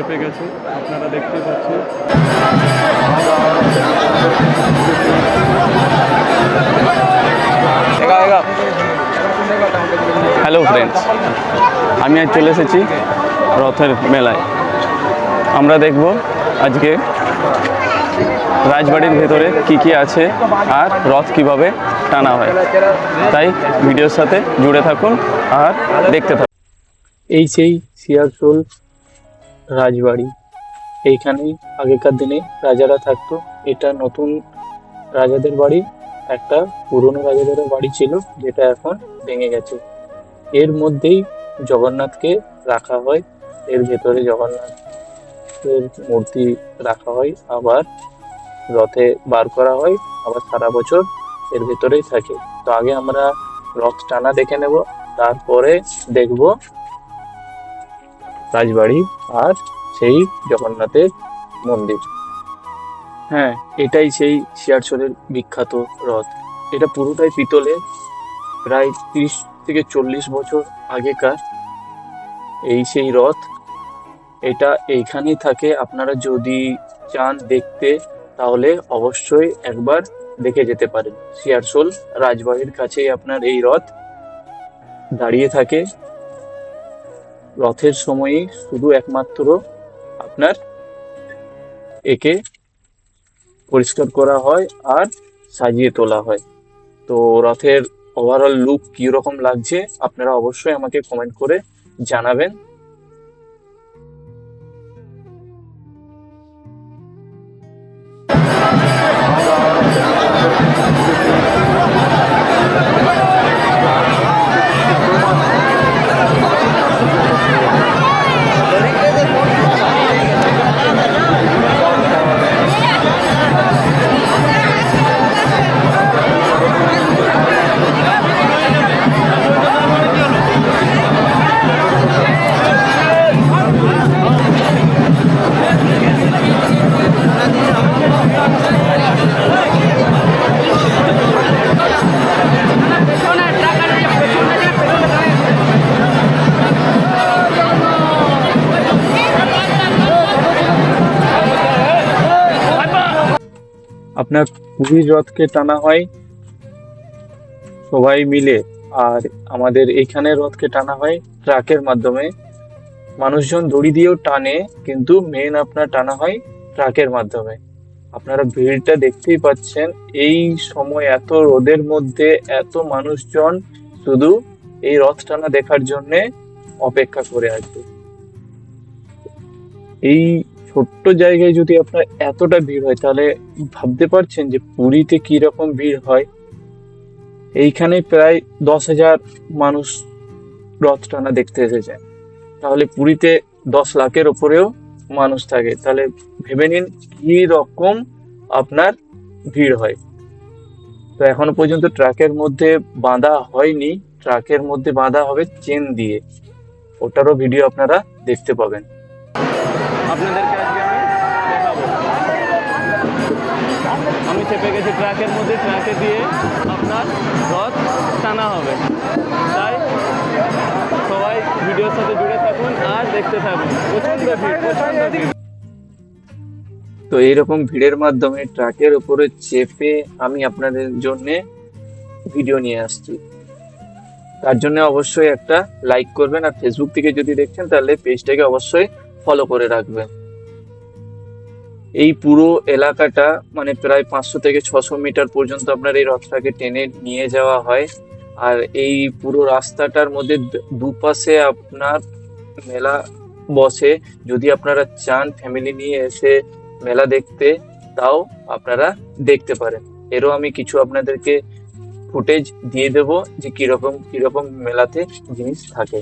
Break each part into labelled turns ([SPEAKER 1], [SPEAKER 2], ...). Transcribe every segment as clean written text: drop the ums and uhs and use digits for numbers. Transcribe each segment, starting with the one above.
[SPEAKER 1] চেপে গেছে, আপনারা দেখতে পাচ্ছেন। হ্যালো ফ্রেন্ডস, আমি আজ চলে এসেছি রথের মেলায়। আমরা দেখব আজকে রাজবাড়ির ভেতরে কি আছে আর রথ কিভাবে টানা হয়। তাই ভিডিওর সাথে জুড়ে থাকুন আর দেখতে থাকুন। এই সেই শিয়ারশোল রাজবাড়ি, এইখানেই আগেকার দিনে রাজারা থাকতো। এটা নতুন রাজাদের বাড়ি, একটা পুরনো রাজাদের বাড়ি ছিল যেটা এখন ভেঙে গেছে। এর মধ্যেই জগন্নাথকে রাখা হয়, এর ভেতরে জগন্নাথের মূর্তি রাখা হয়, আবার রথে বার করা হয়, আবার সারা বছর এর ভেতরেই থাকে। তো আগে আমরা রথ টানা দেখে নেব, তারপরে দেখব রাজবাড়ি আর সেই জগন্নাথের মন্দির। হ্যাঁ, এটাই সেই শিয়ারশোলের বিখ্যাত রথ। এটা পুরোটাই পিতলের, প্রায় 30 থেকে 40 বছর আগেকার এই সেই রথ। এটা এইখানেই থাকে। আপনারা যদি চান দেখতে তাহলে অবশ্যই একবার দেখে যেতে পারেন। শিয়ারশোল রাজবাড়ির কাছেই আপনার এই রথ দাঁড়িয়ে থাকে। রথের সময়ই শুধু একমাত্র আপনার একে পরিষ্কার করা হয় আর সাজিয়ে তোলা হয়। তো রথের ওভারঅল লুক কিরকম লাগছে আপনারা অবশ্যই আমাকে কমেন্ট করে জানাবেন। আপনার পুরীর রথকে টানা হয় সবাই মিলে, আর আমাদের এইখানে রথকে টানা হয় ট্রাকের মাধ্যমে। মানুষজন দড়ি দিয়েও টানে, কিন্তু মেন আপনার টানা হয় ট্রাকের মাধ্যমে। আপনারা ভিড়টা দেখতেই পাচ্ছেন, এই সময় এত রোদের মধ্যে এত মানুষজন শুধু এই রথ টানা দেখার জন্যে অপেক্ষা করে আছে। এই ছোট্ট জায়গায় যদি আপনার এতটা ভিড় হয়, তাহলে ভাবতে পারছেন যে পুরীতে কি রকম ভিড় হয়। এইখানে প্রায় 10,000 মানুষ রথ টানা দেখতে এসেছে। তাহলে পুরীতে 10 লাখের ওপরেও মানুষ থাকে, তাহলে ভেবে নিন কি রকম আপনার ভিড় হয়। তো এখনো পর্যন্ত ট্রাকের মধ্যে বাঁধা হয়নি, ট্রাকের মধ্যে বাঁধা হবে চেন দিয়ে, ওটারও ভিডিও আপনারা দেখতে পাবেন। আপনাদেরকে আজকে আমি দেখাবো। আমি চেপে গেছি ট্রাকের মধ্যে, ট্রাকে দিয়ে আপনার রথ টানা হবে। তাই সবাই ভিডিওর সাথে জুড়ে থাকুন আর দেখতে থাকুন। প্রচন্ড ভিড়, প্রচন্ড ভিড়। তো এইরকম ভিড়ের মাধ্যমে ট্রাকের উপরে চেপে আমি আপনাদের জন্য ভিডিও নিয়ে আসছি। তার জন্য অবশ্যই একটা লাইক করবেন, আর ফেসবুক থেকে যদি দেখছেন তাহলে পেজটাকে অবশ্যই ফলো করে রাখবেন। এই পুরো এলাকাটা মানে প্রায় 500 থেকে 600 মিটার পর্যন্ত আপনার এই রথটাকে টেনে নিয়ে যাওয়া হয়। আর এই পুরো রাস্তাটার মধ্যে দুপাশে আপনার মেলা বসে। যদি আপনারা চান ফ্যামিলি নিয়ে এসে মেলা দেখতে, তাও আপনারা দেখতে পারেন। এরও আমি কিছু আপনাদেরকে ফুটেজ দিয়ে দেবো যে কিরকম কিরকম মেলাতে জিনিস থাকে।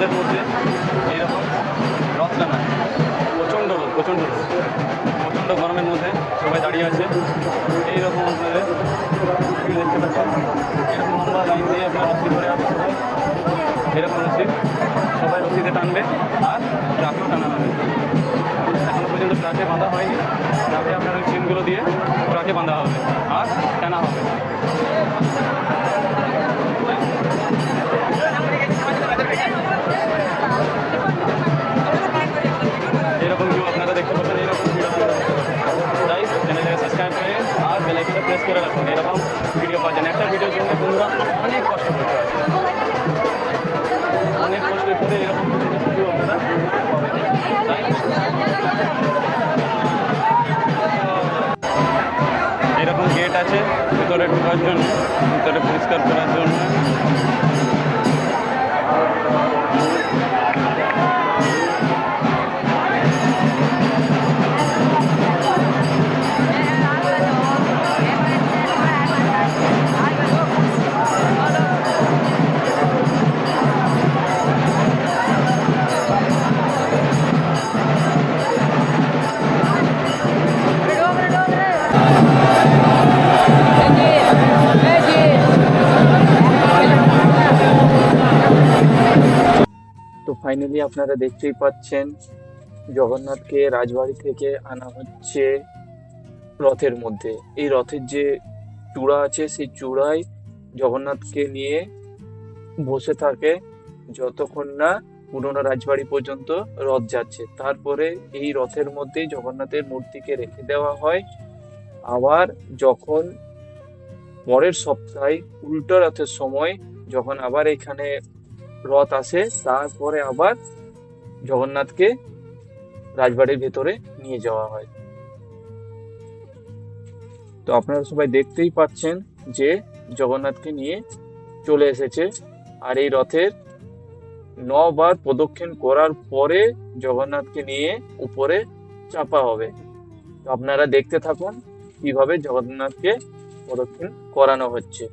[SPEAKER 1] রোদের মধ্যে এইরকম রথ টানা, প্রচণ্ড রোদ, প্রচণ্ড গরমের মধ্যে সবাই দাঁড়িয়ে আছে। এইরকম আপনাদের দেখতে পাচ্ছেন, এরকম লম্বা লাইন দিয়ে আপনার রশি ধরে আছে সবাই, এরকম রশি সবাই রশিতে টানবে আর ট্রাকেও টানা হবে। এখনো পর্যন্ত ট্রাকে বাঁধা হয়নি, ট্রাকে আপনার ওই চেনগুলো দিয়ে ট্রাকে বাঁধা হবে আর টানা হবে। এরকম ভিউ আপনারা দেখতে পাচ্ছেন, এরকম ভিডিও আপনারা দেখতে পাচ্ছেন। তাই চ্যানেলটাকে সাবস্ক্রাইব করে আর বেল আইকনটা প্রেস করে রাখুন, এরকম ভিডিও পাচ্ছেন। একটা ভিডিওর জন্য বন্ধুরা অনেক কষ্ট করতে হয়, অনেক কষ্ট করে এরকম ভিডিও আপনারা পাবেন। তাই এরকম গেট আছে ভিতরে ঢোকার জন্য, ভিতরে পরিষ্কার করার জন্য। তো ফাইনালি আপনারা দেখতেই পাচ্ছেন জগন্নাথকে রাজবাড়ি থেকে আনা হচ্ছে রথের মধ্যে। এই রথের যে চূড়া আছে সেই চূড়ায় জগন্নাথকে নিয়ে বসে থাকে যতক্ষণ না পুরনো রাজবাড়ি পর্যন্ত রথ যাচ্ছে। তারপরে এই রথের মধ্যেই জগন্নাথের মূর্তিকে রেখে দেওয়া হয়। আবার যখন পরের সপ্তাহে উল্টো রথের সময় যখন আবার এখানে রথ আসে, তারপরে আবার জগন্নাথকে রাজবাড়ির ভেতরে নিয়ে যাওয়া হয়। তো আপনারা সবাই দেখতেই পাচ্ছেন যে জগন্নাথকে নিয়ে চলে এসেছে। আর এই রথের 9 বার প্রদক্ষিণ করার পরে জগন্নাথকে নিয়ে উপরে চাপা হবে। তো আপনারা দেখতে থাকুন কিভাবে জগন্নাথকে প্রদক্ষিণ করানো হচ্ছে।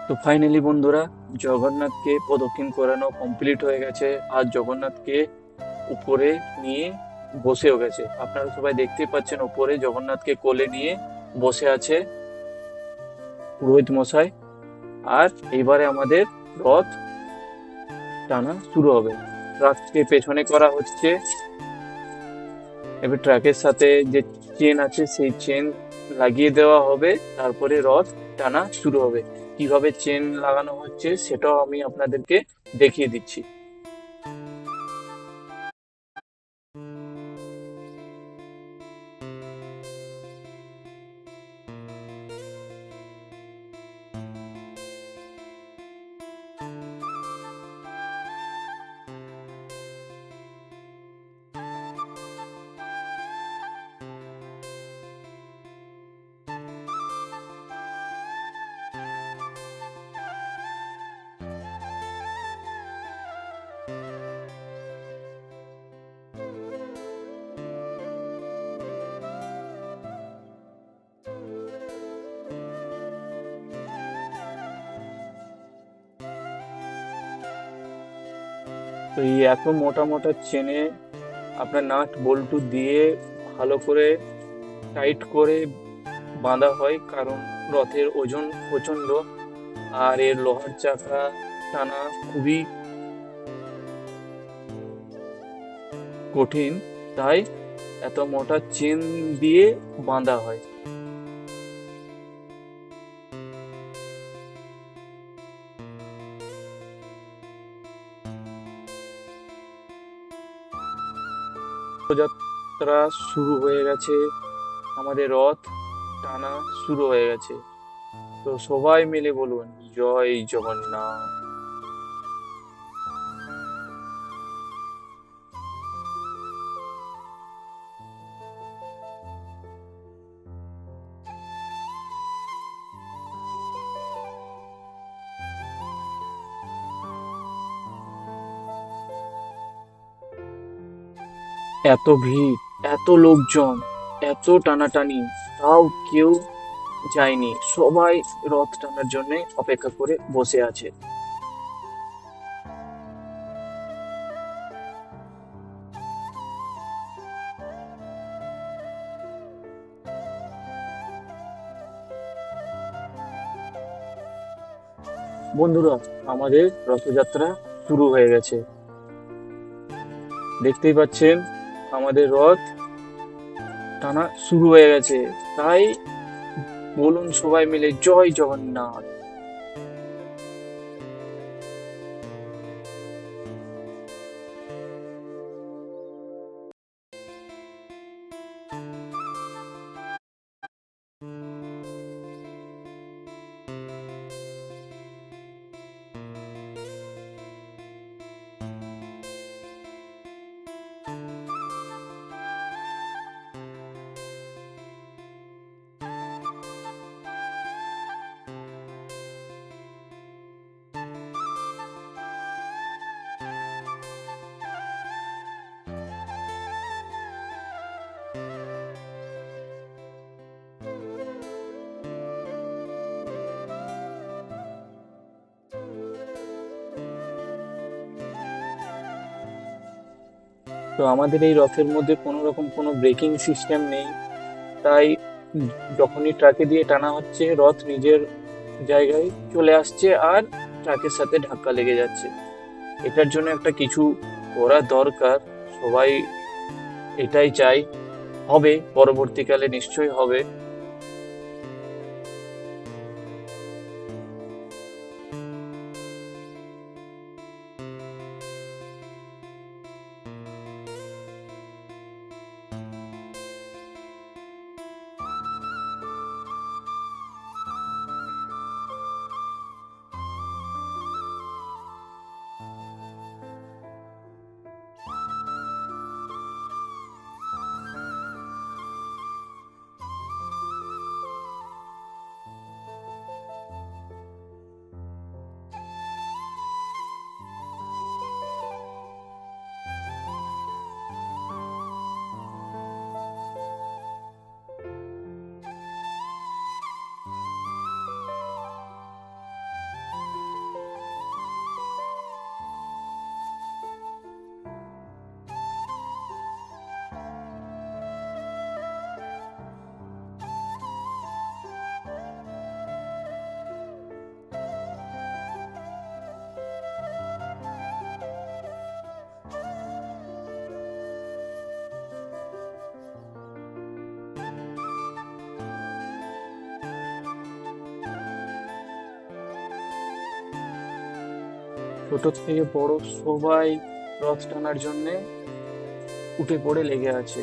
[SPEAKER 2] তো ফাইনালি বন্ধুরা, জগন্নাথকে প্রদক্ষিণ করানো কমপ্লিট হয়ে গেছে। আর জগন্নাথকে উপরে নিয়ে বসেও গেছে। আপনারা সবাই দেখতেই পাচ্ছেন, উপরে জগন্নাথকে কোলে নিয়ে বসে আছে পুরোহিত মশাই। আর এইবারে আমাদের রথ টানা শুরু হবে। ট্রাককে পেছনে করা হচ্ছে। এবার ট্রাকের সাথে যে চেন আছে সেই চেন লাগিয়ে দেওয়া হবে, তারপরে রথ টানা শুরু হবে। কিভাবে চেন লাগানো হচ্ছে সেটাও আমি আপনাদেরকে দেখিয়ে দিচ্ছি। তো এই এত মোটা মোটা চেনে আপনার নাট বল্টু দিয়ে ভালো করে টাইট করে বাঁধা হয়, কারণ রথের ওজন প্রচন্ড। আর এর লোহার চাকা টানা খুবই কঠিন, তাই এত মোটা চেন দিয়ে বাঁধা হয়। রথযাত্রা শুরু হয়ে গেছে, আমাদের রথ টানা শুরু হয়ে গেছে। তো সবাই মিলে বলুন, জয় জগন্নাথ। এত ভিড়, এত লোকজন, এত টানাটানি, তাও কেউ যায়নি। সবাই রথ টানার জন্য অপেক্ষা করে বসে আছে। বন্ধুরা, আমাদের রথযাত্রা শুরু হয়ে গেছে। দেখতেই পাচ্ছেন, আমাদের রথ টানা শুরু হয়ে গেছে। তাই বলুন সবাই মিলে, জয় জগন্নাথ। তো আমাদের এই রথের মধ্যে কোনো রকম কোনো ব্রেকিং সিস্টেম নেই। তাই যখনই ট্রাকে দিয়ে টানা হচ্ছে, রথ নিজের জায়গায় চলে আসছে আর ট্রাকের সাথে ধাক্কা লেগে যাচ্ছে। এটার জন্য একটা কিছু করা দরকার। সবাই এটাই চাই, হবে পরবর্তীকালে, নিশ্চয়ই হবে। ছোট থেকে বড় সবাই রথ টানার জন্যে উঠে পড়ে লেগে আছে।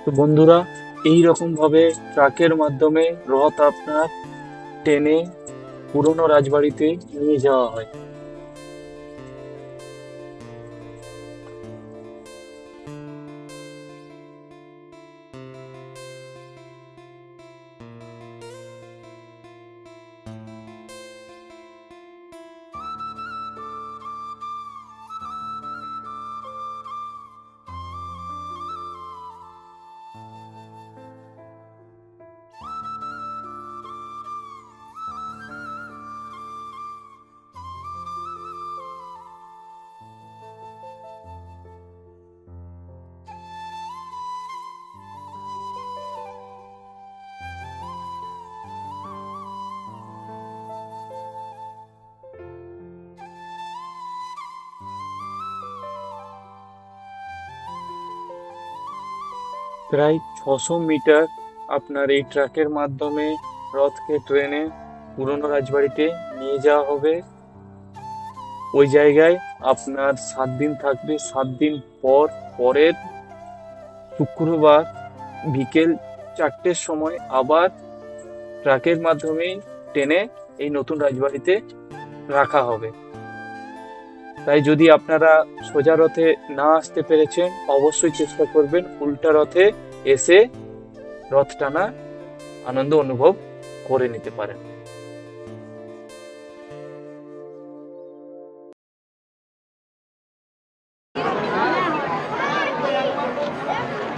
[SPEAKER 2] তো বন্ধুরা, এই রকম ভাবে ট্রাকের মাধ্যমে রথ আপনার টেনে পুরনো রাজবাড়িতে নিয়ে যাওয়া হয়। প্রায় 600 মিটার আপনার এই ট্রাকের মাধ্যমে রথকে ট্রেনে পুরনো রাজবাড়িতে নিয়ে যাওয়া হবে। ওই জায়গায় আপনার 7 দিন থাকবে। 7 দিন পর পরের শুক্রবার বিকেল 4টের সময় আবার ট্রাকের মাধ্যমে টেনে এই নতুন রাজবাড়িতে রাখা হবে। তাই যদি আপনারা সোজা রথে না আসতে পেরেছেন, অবশ্যই চেষ্টা করবেন উল্টা রথে এসে রথ টানা আনন্দ অনুভব করে নিতে পারেন।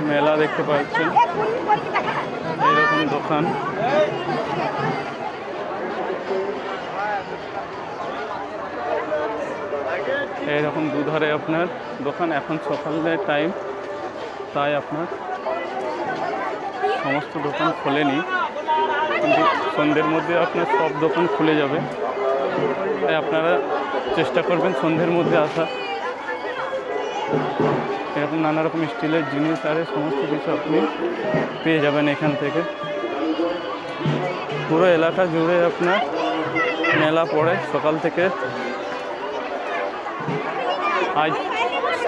[SPEAKER 1] মেলা দেখতে পাচ্ছেন, এইরকম দোকান। এইরকম দুধারে আপনার দোকান। এখন সকালের টাইম, তাই আপনার সমস্ত দোকান খোলেনি, কিন্তু সন্ধ্যের মধ্যে আপনার সব দোকান খুলে যাবে। তাই আপনারা চেষ্টা করবেন সন্ধ্যের মধ্যে আসা। এরকম নানা রকম স্টিলের জিনিস আর সমস্ত কিছু আপনি পেয়ে যাবেন এখান থেকে। পুরো এলাকা জুড়ে আপনার মেলা পড়ে সকাল থেকে। আজ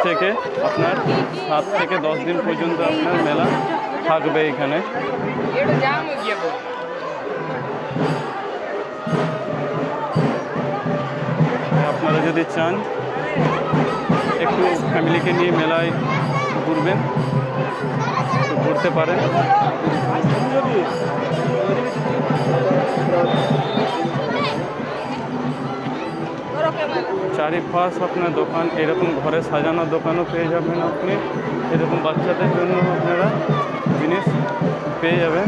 [SPEAKER 1] থেকে আপনার 7 থেকে 10 দিন পর্যন্ত আপনার মেলা থাকবে এখানে। আপনারা যদি চান একটু ফ্যামিলিকে নিয়ে মেলায় ঘুরবেন তো ঘুরতে পারেন। চারিপাশ আপনার দোকান, এরকম ঘরে সাজানো দোকানও পেয়ে যাবেন আপনি। এরকম বাচ্চাদের জন্য আপনারা জিনিস পেয়ে যাবেন।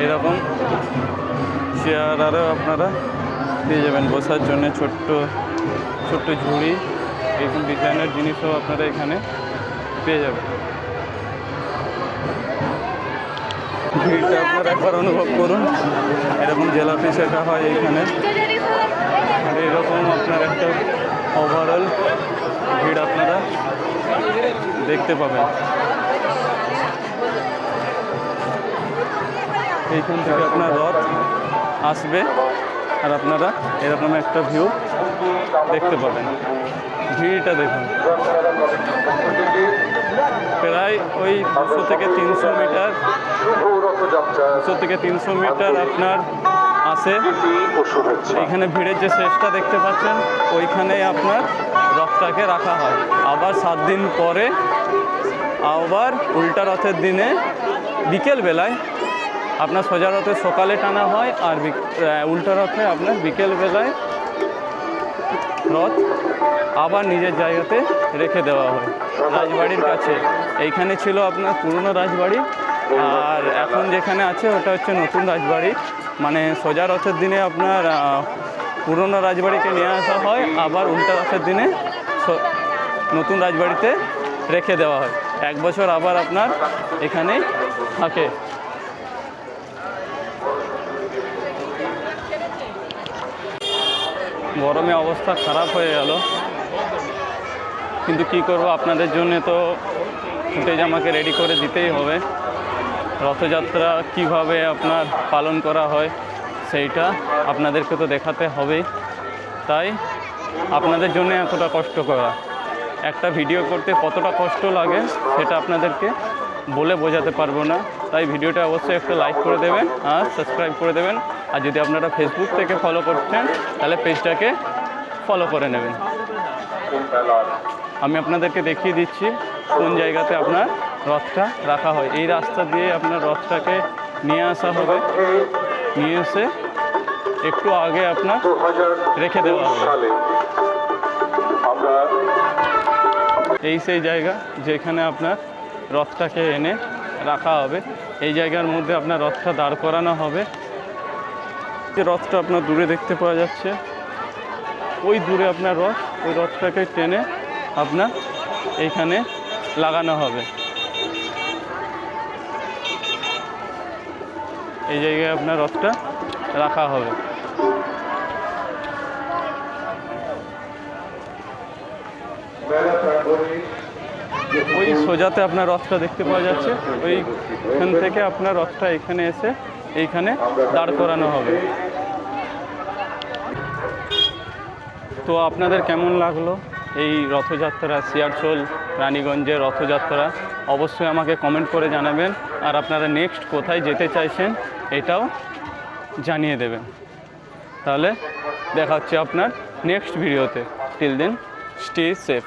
[SPEAKER 1] এইরকম চেয়ার আরও আপনারা পেয়ে যাবেন বসার জন্য। ছোট্ট ছোট্ট ঝুড়ি, এরকম ডিজাইনের জিনিসও আপনারা এখানে পেয়ে যাবেন। ভিড়টা আপনারা একবার অনুভব করুন। এরকম জেলাপি শেখা হয় এইখানে। আর এরকম আপনার একটা ওভারঅল ভিড় আপনারা দেখতে পাবেন। এইখান থেকে আপনার রথ আসবে আর আপনারা এরকম একটা ভিউ দেখতে পাবেন। ভিড়টা দেখুন, প্রায় ওই 200 থেকে 300 মিটার, 200 থেকে 300 মিটার আপনার আসে। এইখানে ভিড়ের যে শেষটা দেখতে পাচ্ছেন, ওইখানেই আপনার রথটাকে রাখা হয়। আবার 7 দিন পরে আবার উল্টা রথের দিনে বিকেল বেলায় আপনার সোজা রথে সকালে টানা হয়, আর উল্টা রথে আপনার বিকেল বেলায় রথ আবার নিজের জায়গাতে রেখে দেওয়া হয় রাজবাড়ির কাছে। এইখানে ছিল আপনার পুরনো রাজবাড়ি, আর এখন যেখানে আছে ওটা হচ্ছে নতুন রাজবাড়ি। মানে সোজা রথের দিনে আপনার পুরনো রাজবাড়িকে নিয়ে আসা হয়, আবার উল্টা রথের দিনে নতুন রাজবাড়িতে রেখে দেওয়া হয়। 1 বছর আবার আপনার এখানেই থাকে। গরমে অবস্থা খারাপ হয়ে গেল, কিন্তু কি করব, আপনাদের জন্য তো ফুটেজ আমাকে রেডি করে দিতেই হবে। রথযাত্রা কিভাবে আপনার পালন করা হয় সেইটা আপনাদেরকে তো দেখাতে হবেই, তাই আপনাদের জন্য এতটা কষ্ট করা। একটা ভিডিও করতে কতটা কষ্ট লাগে সেটা আপনাদেরকে বলে বোঝাতে পারবো না। তাই ভিডিওটা অবশ্যই একটা লাইক করে দেবেন আর সাবস্ক্রাইব করে দেবেন। আর যদি আপনারা ফেসবুক থেকে ফলো করছেন তাহলে পেজটাকে ফলো করে নেবেন। আমি আপনাদেরকে দেখিয়ে দিচ্ছি কোন জায়গাতে আপনার রথটা রাখা হয়। এই রাস্তা দিয়ে আপনার রথটাকে নিয়ে আসা হবে, নিয়ে এসে একটু আগে আপনার রেখে দেওয়া হবে। এই সেই জায়গা যেখানে আপনার রথটাকে এনে রাখা হবে। এই জায়গার মধ্যে আপনার রথটা দাঁড় করানো হবে। যে রথটা আপনার দূরে দেখতে পাওয়া যাচ্ছে, ওই দূরে আপনার রথ, ওই রথটাকে টেনে আপনার এইখানে লাগানো হবে। এই জায়গায় আপনার রথটা রাখা হবে। ওই সোজাতে আপনার রথটা দেখতে পাওয়া যাচ্ছে, ওইখান থেকে আপনার রথটা এখানে এসে এইখানে দাঁড় করানো হবে। তো আপনাদের কেমন লাগলো এই রথযাত্রা, শিয়ালচর রানীগঞ্জের রথযাত্রা? অবশ্যই আমাকে কমেন্ট করে জানাবেন। আর আপনারা নেক্সট কোথায় যেতে চাইছেন এটাও জানিয়ে দেবেন। তাহলে দেখা হচ্ছে আপনার নেক্সট ভিডিওতে। Till then, stay safe.